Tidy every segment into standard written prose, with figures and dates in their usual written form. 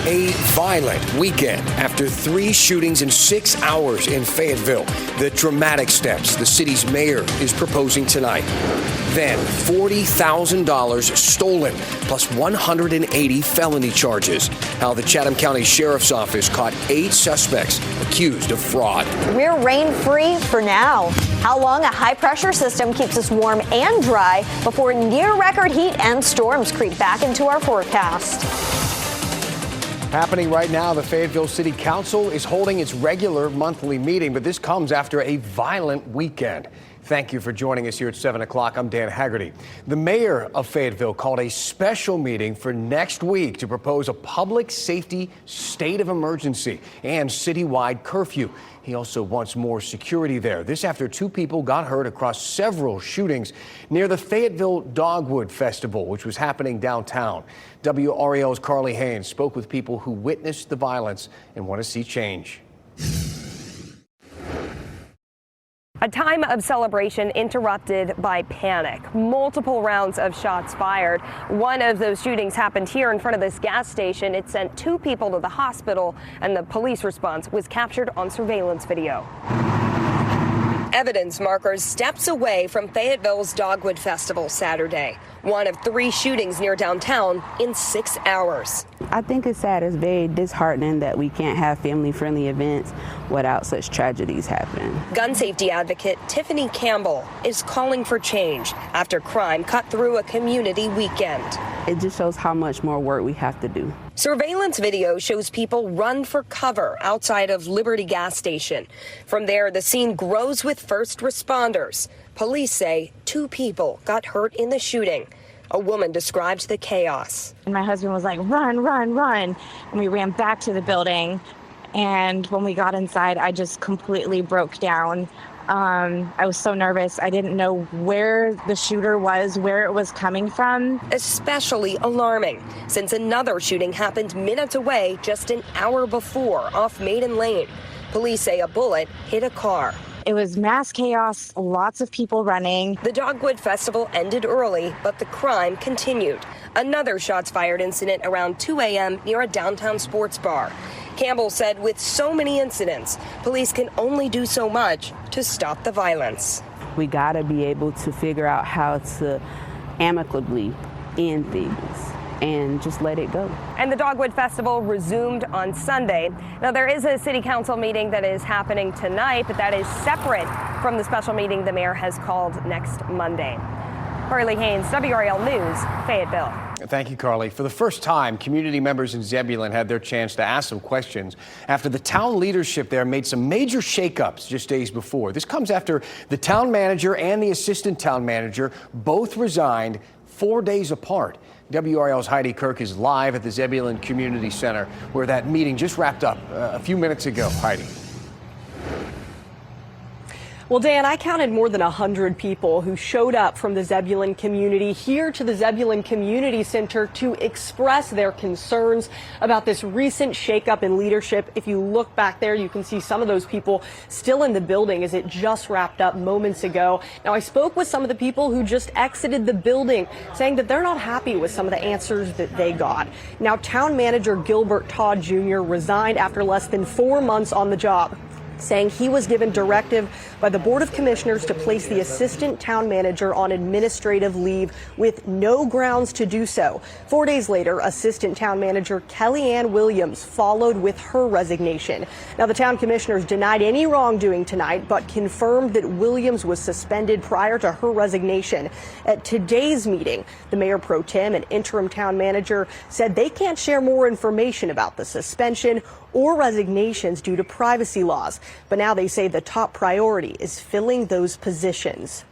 A violent weekend after 3 shootings in 6 hours in Fayetteville. The dramatic steps the city's mayor is proposing tonight. Then $40,000 stolen, plus 180 felony charges. How the Chatham County Sheriff's Office caught 8 suspects accused of fraud. We're rain-free for now. How long a high-pressure system keeps us warm and dry before near-record heat and storms creep back into our forecast. Happening right now, the Fayetteville City Council is holding its regular monthly meeting, but this comes after a violent weekend. Thank you for joining us here at 7 o'clock. I'm Dan Haggerty. The mayor of Fayetteville called a special meeting for next week to propose a public safety state of emergency and citywide curfew. He also wants more security there. This after 2 people got hurt across several shootings near the Fayetteville Dogwood Festival, which was happening downtown. WRAL's Carly Haynes spoke with people who witnessed the violence and want to see change. A time of celebration interrupted by panic. Multiple rounds of shots fired. One of those shootings happened here in front of this gas station. It sent 2 people to the hospital, and the police response was captured on surveillance video. Evidence markers steps away from Fayetteville's Dogwood Festival Saturday. One of 3 shootings near downtown in 6 hours. I think it's sad. It's very disheartening that we can't have family-friendly events without such tragedies happening. Gun safety advocate Tiffany Campbell is calling for change after crime cut through a community weekend. It just shows how much more work we have to do. Surveillance video shows people run for cover outside of Liberty gas station. From there, the scene grows with first responders. Police say 2 people got hurt in the shooting. A woman described the chaos. And my husband was like, run, run, run. And we ran back to the building. And when we got inside, I just completely broke down. I was so nervous. I didn't know where the shooter was, where it was coming from. Especially alarming, since another shooting happened minutes away just an hour before off Maiden Lane. Police say a bullet hit a car. It was mass chaos, lots of people running. The Dogwood Festival ended early, but the crime continued. Another shots fired incident around 2 a.m. near a downtown sports bar. Campbell said with so many incidents, police can only do so much to stop the violence. We got to be able to figure out how to amicably end things and just let it go. And the Dogwood Festival resumed on Sunday. Now, there is a city council meeting that is happening tonight, but that is separate from the special meeting the mayor has called next Monday. Carly Haynes, WRAL News, Fayetteville. Thank you, Carly. For the first time, community members in Zebulon had their chance to ask some questions after the town leadership there made some major shakeups just days before. This comes after the town manager and the assistant town manager both resigned 4 days apart. WRAL's Heidi Kirk is live at the Zebulon Community Center, where that meeting just wrapped up a few minutes ago. Heidi. Well, Dan, I counted more than 100 people who showed up from the Zebulon community here to the Zebulon Community Center to express their concerns about this recent shakeup in leadership. If you look back there, you can see some of those people still in the building as it just wrapped up moments ago. Now, I spoke with some of the people who just exited the building, saying that they're not happy with some of the answers that they got. Now, town manager Gilbert Todd Jr. resigned after less than 4 months on the job, saying he was given directive by the Board of Commissioners to place the assistant town manager on administrative leave with no grounds to do so. 4 days later, assistant town manager Kellyanne Williams followed with her resignation. Now, the town commissioners denied any wrongdoing tonight, but confirmed that Williams was suspended prior to her resignation. At today's meeting, the mayor pro tem and interim town manager said they can't share more information about the suspension or resignations due to privacy laws. But now they say the top priority is filling those positions.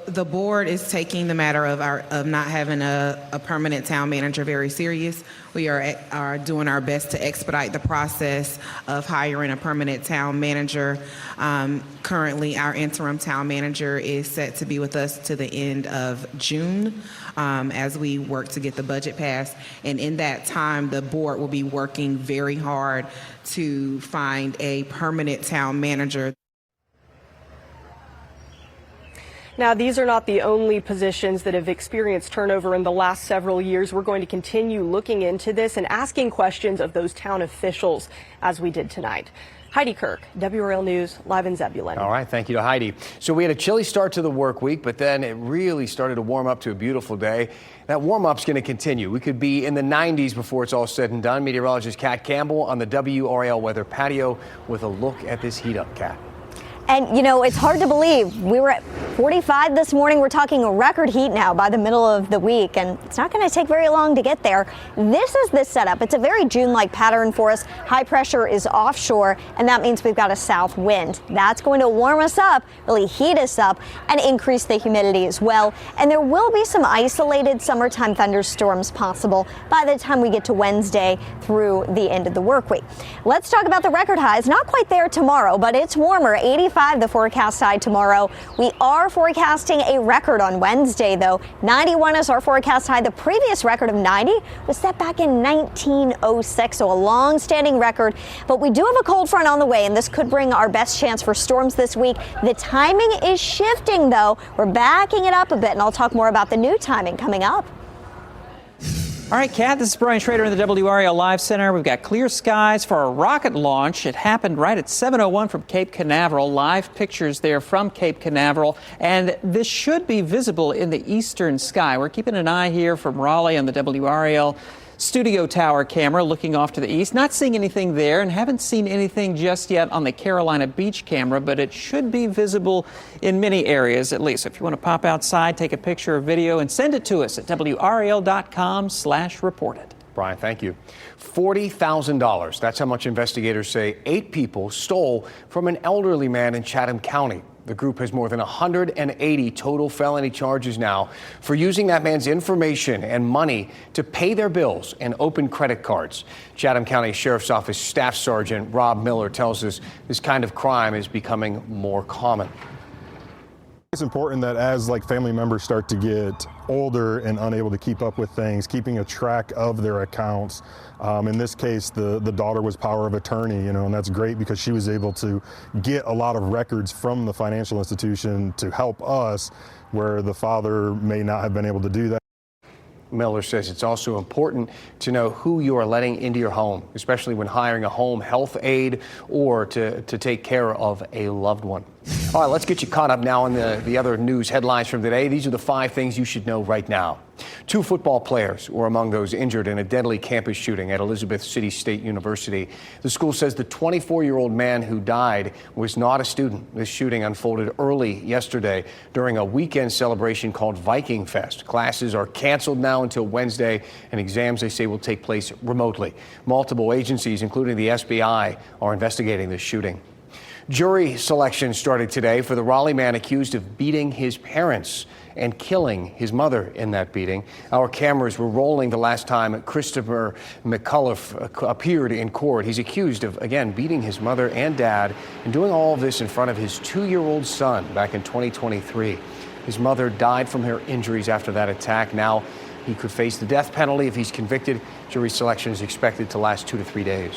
The board is taking the matter of not having a permanent town manager very serious. We are doing our best to expedite the process of hiring a permanent town manager. Currently, our interim town manager is set to be with us to the end of June as we work to get the budget passed. And in that time, the board will be working very hard to find a permanent town manager. Now, these are not the only positions that have experienced turnover in the last several years. We're going to continue looking into this and asking questions of those town officials as we did tonight. Heidi Kirk, WRAL News, live in Zebulon. All right, thank you to Heidi. So we had a chilly start to the work week, but then it really started to warm up to a beautiful day. That warm-up's going to continue. We could be in the 90s before it's all said and done. Meteorologist Kat Campbell on the WRAL weather patio with a look at this heat up, Kat. And, you know, it's hard to believe. We were at 45 this morning. We're talking a record heat now by the middle of the week, and it's not going to take very long to get there. This is the setup. It's a very June-like pattern for us. High pressure is offshore, and that means we've got a south wind. That's going to warm us up, really heat us up, and increase the humidity as well. And there will be some isolated summertime thunderstorms possible by the time we get to Wednesday through the end of the work week. Let's talk about the record highs. Not quite there tomorrow, but it's warmer. 85 the forecast high tomorrow. We are forecasting a record on Wednesday, though. 91 is our forecast high. The previous record of 90 was set back in 1906, so a long-standing record. But we do have a cold front on the way, and this could bring our best chance for storms this week. The timing is shifting, though. We're backing it up a bit, and I'll talk more about the new timing coming up. All right, Kat, this is Brian Schrader in the WRAL Live Center. We've got clear skies for a rocket launch. It happened right at 7:01 from Cape Canaveral. Live pictures there from Cape Canaveral. And this should be visible in the eastern sky. We're keeping an eye here from Raleigh on the WRAL studio tower camera looking off to the east. Not seeing anything there and haven't seen anything just yet on the Carolina Beach camera, but it should be visible in many areas at least. If you want to pop outside, take a picture or video and send it to us at WRAL.com/reported. Brian, thank you. $40,000. That's how much investigators say 8 people stole from an elderly man in Chatham County. The group has more than 180 total felony charges now for using that man's information and money to pay their bills and open credit cards. Chatham County Sheriff's Office Staff Sergeant Rob Miller tells us this kind of crime is becoming more common. It's important that as family members start to get older and unable to keep up with things, keeping a track of their accounts. In this case, the daughter was power of attorney, and that's great because she was able to get a lot of records from the financial institution to help us where the father may not have been able to do that. Miller says it's also important to know who you are letting into your home, especially when hiring a home health aide or to take care of a loved one. All right, let's get you caught up now on the other news headlines from today. These are the 5 things you should know right now. 2 football players were among those injured in a deadly campus shooting at Elizabeth City State University. The school says the 24-year-old man who died was not a student. This shooting unfolded early yesterday during a weekend celebration called Viking Fest. Classes are canceled now until Wednesday, and exams, they say, will take place remotely. Multiple agencies, including the SBI, are investigating this shooting. Jury selection started today for the Raleigh man accused of beating his parents and killing his mother in that beating. Our cameras were rolling the last time Christopher McCullough appeared in court. He's accused of, again, beating his mother and dad and doing all of this in front of his 2-year-old son back in 2023. His mother died from her injuries after that attack. Now he could face the death penalty if he's convicted. Jury selection is expected to last 2 to 3 days.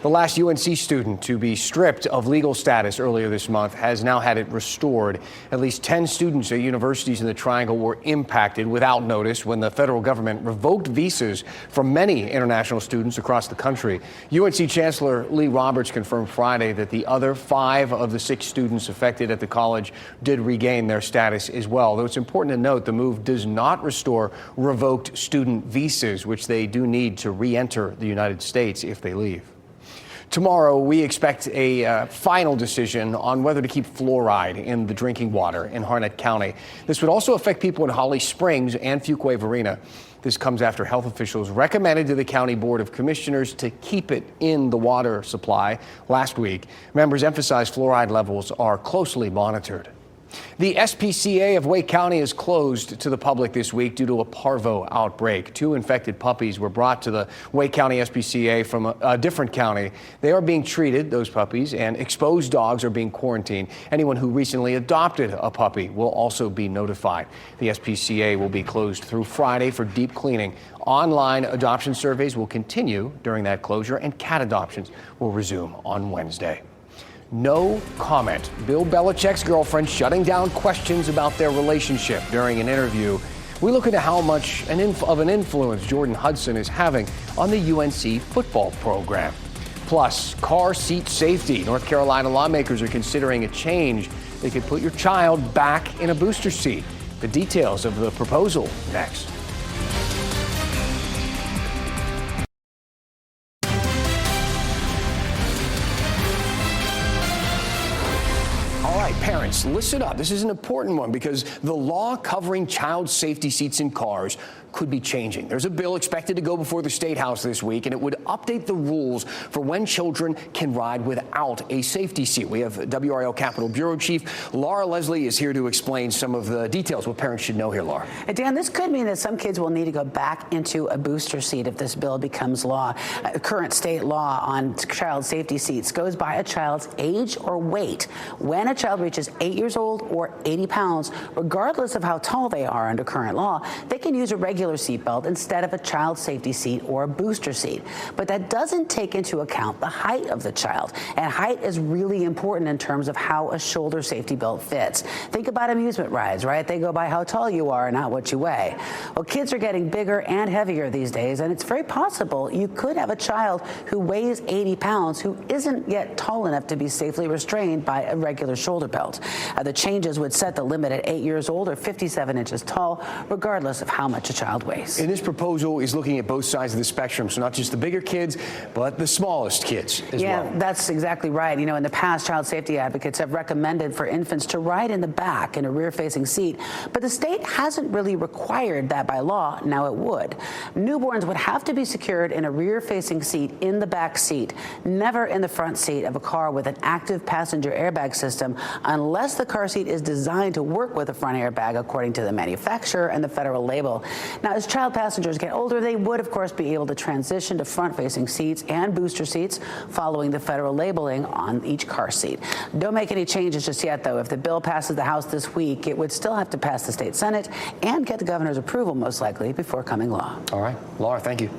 The last UNC student to be stripped of legal status earlier this month has now had it restored. At least 10 students at universities in the Triangle were impacted without notice when the federal government revoked visas from many international students across the country. UNC Chancellor Lee Roberts confirmed Friday that the other 5 of the 6 students affected at the college did regain their status as well. Though it's important to note the move does not restore revoked student visas, which they do need to re-enter the United States if they leave. Tomorrow, we expect a final decision on whether to keep fluoride in the drinking water in Harnett County. This would also affect people in Holly Springs and Fuquay-Varina. This comes after health officials recommended to the County Board of Commissioners to keep it in the water supply last week. Members emphasized fluoride levels are closely monitored. The SPCA of Wake County is closed to the public this week due to a parvo outbreak. 2 infected puppies were brought to the Wake County SPCA from a different county. They are being treated, those puppies, and exposed dogs are being quarantined. Anyone who recently adopted a puppy will also be notified. The SPCA will be closed through Friday for deep cleaning. Online adoption surveys will continue during that closure, and cat adoptions will resume on Wednesday. no comment. Bill Belichick's girlfriend shutting down questions about their relationship during an interview. We look into how much of an influence Jordan Hudson is having on the UNC football program. Plus, car seat safety. North Carolina lawmakers are considering a change that could put your child back in a booster seat. The details of the proposal next. Parents, listen up. This is an important one because the law covering child safety seats in cars could be changing. There's a bill expected to go before the State House this week, and it would update the rules for when children can ride without a safety seat. We have WRAL Capitol Bureau Chief Laura Leslie is here to explain some of the details, what parents should know here, Laura. Dan, this could mean that some kids will need to go back into a booster seat if this bill becomes law. Current state law on child safety seats goes by a child's age or weight. When a child reaches 8 years old or 80 pounds, regardless of how tall they are under current law, they can use a regular seatbelt instead of a child safety seat or a booster seat. But that doesn't take into account the height of the child. And height is really important in terms of how a shoulder safety belt fits. Think about amusement rides, right? They go by how tall you are, not what you weigh. Well, kids are getting bigger and heavier these days, and it's very possible you could have a child who weighs 80 pounds who isn't yet tall enough to be safely restrained by a regular shoulder belt. The changes would set the limit at 8 years old or 57 inches tall, regardless of how much a child weighs. And this proposal is looking at both sides of the spectrum, so not just the bigger kids, but the smallest kids as well. Yeah, that's exactly right. You know, in the past, child safety advocates have recommended for infants to ride in the back in a rear-facing seat, but the state hasn't really required that by law. Now it would. Newborns would have to be secured in a rear-facing seat in the back seat, never in the front seat of a car with an active passenger airbag system, unless the car seat is designed to work with a front airbag according to the manufacturer and the federal label. Now, as child passengers get older, they would, of course, be able to transition to front-facing seats and booster seats following the federal labeling on each car seat. Don't make any changes just yet, though. If the bill passes the House this week, it would still have to pass the state Senate and get the governor's approval, most likely, before coming law. All right. Laura, thank you.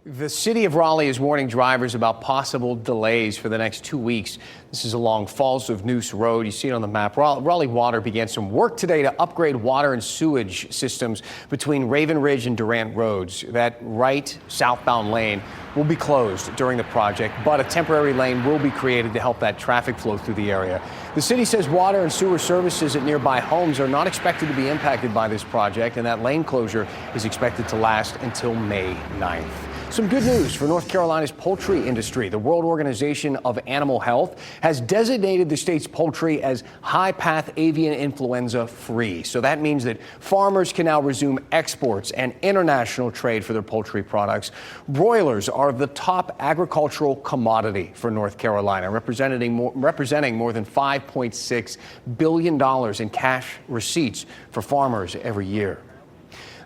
The city of Raleigh is warning drivers about possible delays for the next 2 weeks. This is along Falls of Noose Road. You see it on the map. Raleigh Water began some work today to upgrade water and sewage systems between Raven Ridge and Durant Roads. That right southbound lane will be closed during the project, but a temporary lane will be created to help that traffic flow through the area. The city says water and sewer services at nearby homes are not expected to be impacted by this project, and that lane closure is expected to last until May 9th. Some good news for North Carolina's poultry industry. The World Organization of Animal Health has designated the state's poultry as high-path avian influenza free. So that means that farmers can now resume exports and international trade for their poultry products. Broilers are the top agricultural commodity for North Carolina, representing more than $5.6 billion in cash receipts for farmers every year.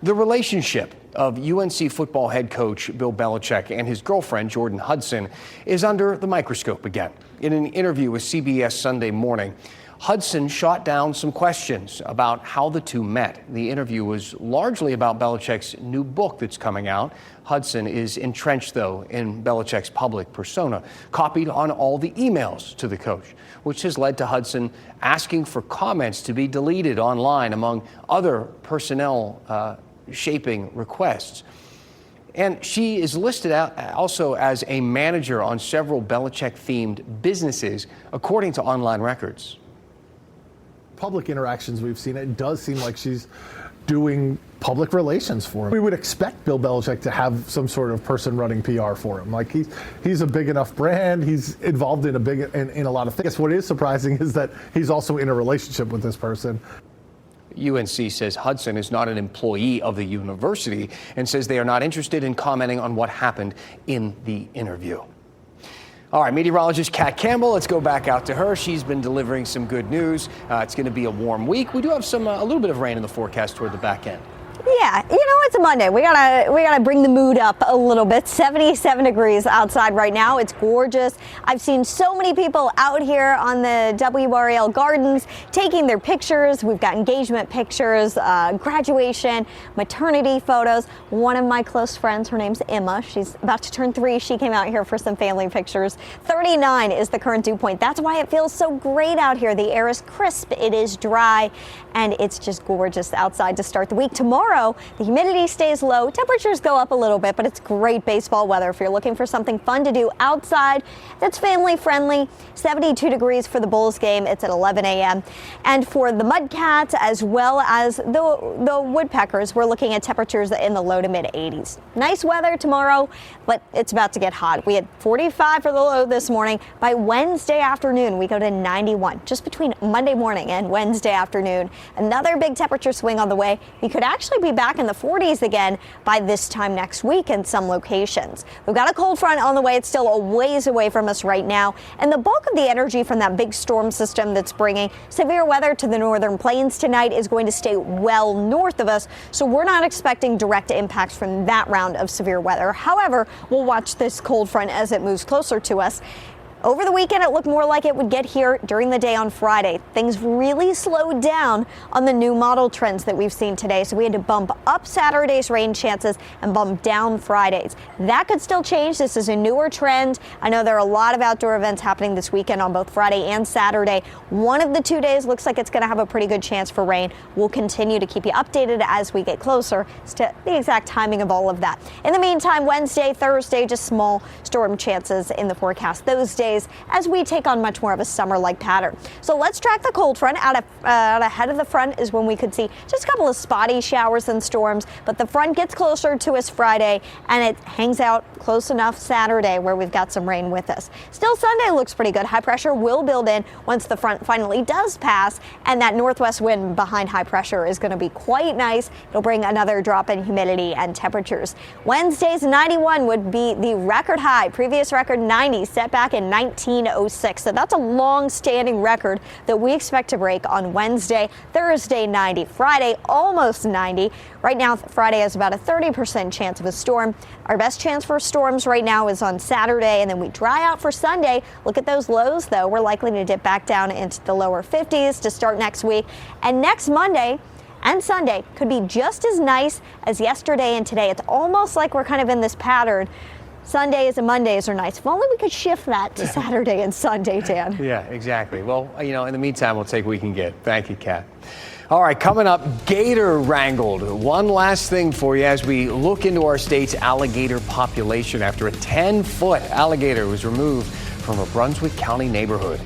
The relationship of UNC football head coach Bill Belichick and his girlfriend Jordan Hudson is under the microscope again. In an interview with CBS Sunday Morning, Hudson shot down some questions about how the two met. The interview was largely about Belichick's new book that's coming out. Hudson is entrenched, though, in Belichick's public persona, copied on all the emails to the coach, which has led to Hudson asking for comments to be deleted online, among other personnel shaping requests. And she is listed out also as a manager on several Belichick-themed businesses, according to online records. Public interactions we've seen, it does seem like she's doing public relations for him. We would expect Bill Belichick to have some sort of person running PR for him. Like he's a big enough brand. He's involved in a lot of things. I guess what is surprising is that he's also in a relationship with this person. UNC says Hudson is not an employee of the university and says they are not interested in commenting on what happened in the interview. All right, meteorologist Kat Campbell, let's go back out to her. She's been delivering some good news. It's going to be a warm week. We do have a little bit of rain in the forecast toward the back end. Yeah, it's a Monday. We gotta bring the mood up a little bit. 77 degrees outside right now. It's gorgeous. I've seen so many people out here on the WRAL gardens taking their pictures. We've got engagement pictures, graduation, maternity photos. One of my close friends, her name's Emma. She's about to turn 3. She came out here for some family pictures. 39 is the current dew point. That's why it feels so great out here. The air is crisp, it is dry, and it's just gorgeous outside to start the week. Tomorrow, the humidity stays low. Temperatures go up a little bit, but it's great baseball weather if you're looking for something fun to do outside that's family friendly. 72 degrees for the Bulls game. It's at 11 a.m. And for the Mudcats as well as the Woodpeckers, we're looking at temperatures in the low to mid 80s. Nice weather tomorrow, but it's about to get hot. We had 45 for the low this morning. By Wednesday afternoon, we go to 91, just between Monday morning and Wednesday afternoon. Another big temperature swing on the way. We could actually be back in the 40s again by this time next week in some locations. We've got a cold front on the way. It's still a ways away from us right now. And the bulk of the energy from that big storm system that's bringing severe weather to the northern plains tonight is going to stay well north of us. So we're not expecting direct impacts from that round of severe weather. However, we'll watch this cold front as it moves closer to us. Over the weekend, it looked more like it would get here during the day on Friday. Things really slowed down on the new model trends that we've seen today, so we had to bump up Saturday's rain chances and bump down Friday's. That could still change. This is a newer trend. I know there are a lot of outdoor events happening this weekend on both Friday and Saturday. One of the 2 days looks like it's going to have a pretty good chance for rain. We'll continue to keep you updated as we get closer as to the exact timing of all of that. In the meantime, Wednesday, Thursday, just small storm chances in the forecast those days as we take on much more of a summer-like pattern. So let's track the cold front. Out ahead of the front is when we could see just a couple of spotty showers and storms, but the front gets closer to us Friday and it hangs out close enough Saturday where we've got some rain with us. Still, Sunday looks pretty good. High pressure will build in once the front finally does pass, and that northwest wind behind high pressure is going to be quite nice. It'll bring another drop in humidity and temperatures. Wednesday's 91 would be the record high. Previous record 90 set back in 1906. So that's a long-standing record that we expect to break on Wednesday. Thursday 90. Friday almost 90. Right now Friday has about a 30% chance of a storm. Our best chance for storms right now is on Saturday, and then we dry out for Sunday. Look at those lows though. We're likely to dip back down into the lower 50s to start next week. And next Monday and Sunday could be just as nice as yesterday and today. It's almost like we're kind of in this pattern. Sundays and Mondays are nice. If only we could shift that to Saturday and Sunday, Dan. Yeah, exactly. Well, in the meantime, we'll take what we can get. Thank you, Kat. All right, coming up, gator wrangled. One last thing for you as we look into our state's alligator population after a 10-foot alligator was removed from a Brunswick County neighborhood.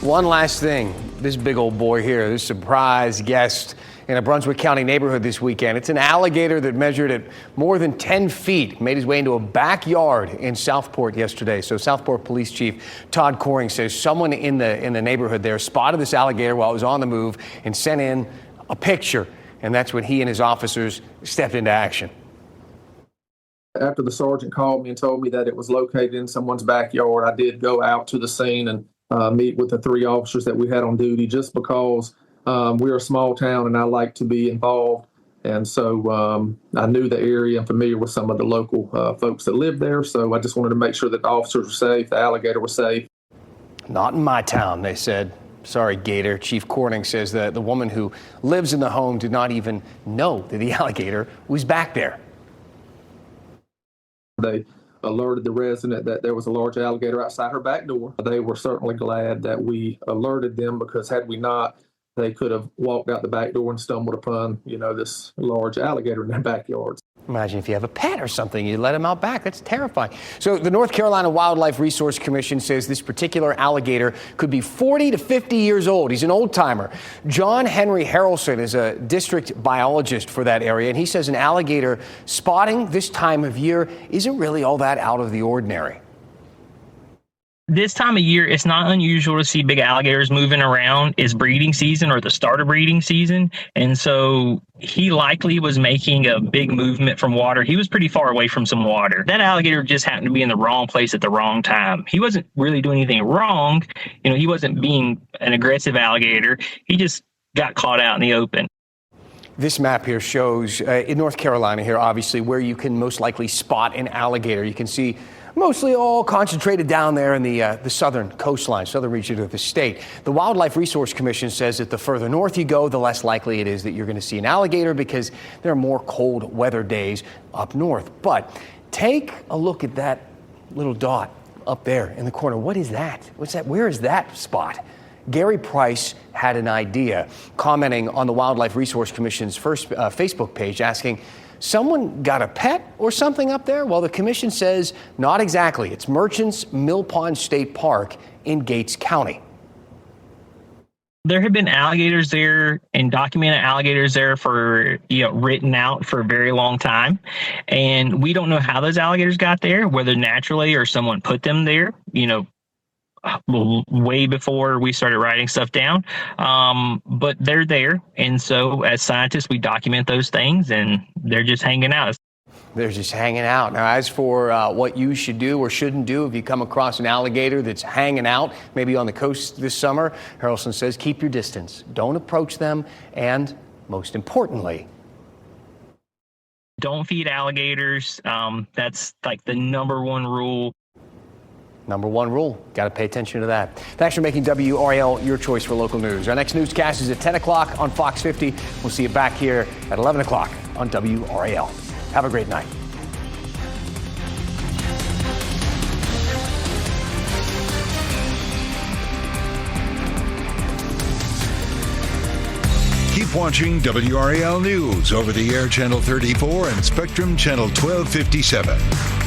One last thing, this big old boy here, this surprise guest in a Brunswick County neighborhood this weekend. It's an alligator that measured at more than 10 feet, made his way into a backyard in Southport yesterday. So Southport Police Chief Todd Coring says someone in the neighborhood there spotted this alligator while it was on the move and sent in a picture. And that's when he and his officers stepped into action. After the sergeant called me and told me that it was located in someone's backyard, I did go out to the scene and meet with the 3 officers that we had on duty, just because we're a small town and I like to be involved. And so I knew the area and familiar with some of the local folks that live there. So I just wanted to make sure that the officers were safe, the alligator was safe. Not in my town, they said. Sorry, Gator. Chief Corning says that the woman who lives in the home did not even know that the alligator was back there. They alerted the resident that there was a large alligator outside her back door. They were certainly glad that we alerted them, because had we not, they could have walked out the back door and stumbled upon, this large alligator in their backyards. Imagine if you have a pet or something, you let him out back. That's terrifying. So the North Carolina Wildlife Resource Commission says this particular alligator could be 40 to 50 years old. He's an old timer. John Henry Harrelson is a district biologist for that area, and he says an alligator spotting this time of year isn't really all that out of the ordinary. This time of year, it's not unusual to see big alligators moving around. It's breeding season or the start of breeding season. And so he likely was making a big movement from water. He was pretty far away from some water. That alligator just happened to be in the wrong place at the wrong time. He wasn't really doing anything wrong. He wasn't being an aggressive alligator. He just got caught out in the open. This map here shows in North Carolina here, obviously, where you can most likely spot an alligator. You can see mostly all concentrated down there in the southern coastline, southern region of the state. The Wildlife Resource Commission says that the further north you go, the less likely it is that you're going to see an alligator because there are more cold weather days up north. But take a look at that little dot up there in the corner. What is that? What's that? Where is that spot? Gary Price had an idea, commenting on the Wildlife Resource Commission's first Facebook page, asking, someone got a pet or something up there? Well, the commission says not exactly. It's Merchants Mill Pond State Park in Gates County. There have been alligators there and documented alligators there for, written out for a very long time. And we don't know how those alligators got there, whether naturally or someone put them there, way before we started writing stuff down. But they're there. And so as scientists, we document those things and they're just hanging out. They're just hanging out. Now, as for what you should do or shouldn't do if you come across an alligator that's hanging out, maybe on the coast this summer, Harrelson says keep your distance. Don't approach them. And most importantly, don't feed alligators. That's like the number one rule. Number one rule. Got to pay attention to that. Thanks for making WRAL your choice for local news. Our next newscast is at 10 o'clock on Fox 50. We'll see you back here at 11 o'clock on WRAL. Have a great night. Keep watching WRAL News over the air Channel 34 and Spectrum Channel 1257.